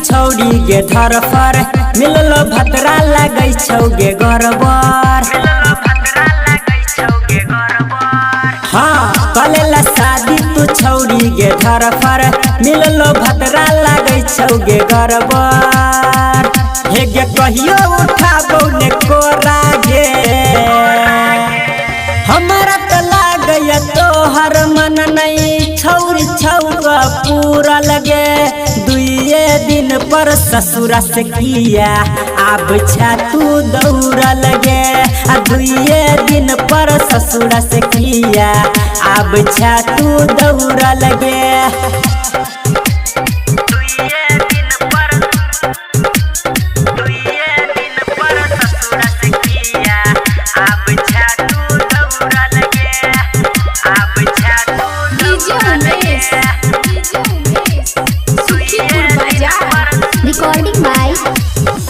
छौड़ी गे धर पर मिललो भतरा लगै छौ गे गरबर। हाँ कलेला शादी तू छौड़ी गे धर पर मिललो भतरा लगै छौ गे गरबर। हे गे कहियो उठाबो ने कोरा गे हमारा तो लागै तोहर मन नहीं छौरी छौका पूरा लगे। दुए दिन पर ससुरा से किया अब तू दौड़ा लगे। दुए दिन पर ससुरा से किया अब तू दौड़ा लगे। Recording by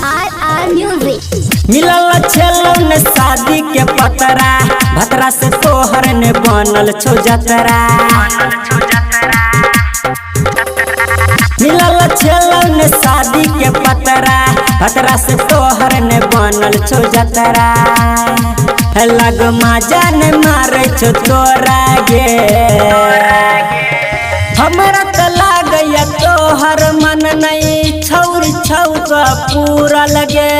RR music. मिलल छेलौ ने शादी के पतरा भतरा से तोहर ने बनल छौ जतरा। मिलल छेलौ ने शादी के पतरा भतरा से तोहर ने बनल छौ जतरा। लग मजा ने मारे छौ तोरा गे हमरा तो लागै तोहर मन नहीं छौरी छौका पूरा लगे।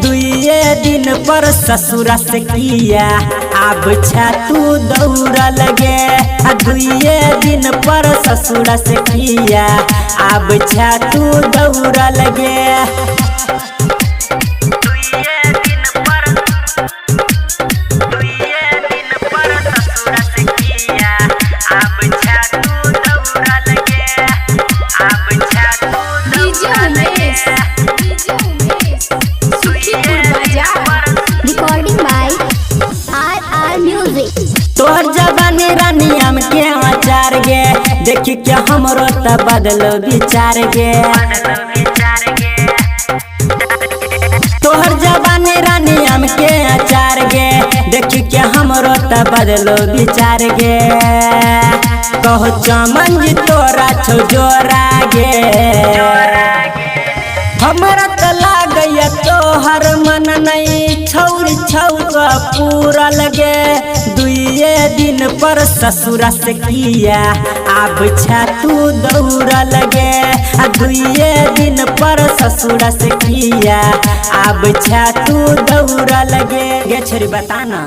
दुए दिन पर ससुरा से किया अब तू दौड़ा लगे। दुए दिन पर ससुरा से किया अब तू दौड़ा लगे। Recording by RR music. तोहर जवानी रानी हम के आचार गे देखी के हमरो त बदलो विचार गे। तोहर जवानी रानी हम के आचार गे देखी के हमरो त बदलो विचार गे। कहो चमन जी तोरा छौ जोरा गे हमरा तो लागै तोहर मन नहीं छौरी छौका पूरा लगे। दुए दिन पर ससुरा से किया अब तू दौड़ा लगे। दुए दिन पर ससुरा से किया अब तू दौड़ा लगे। गे छोरी बता ना।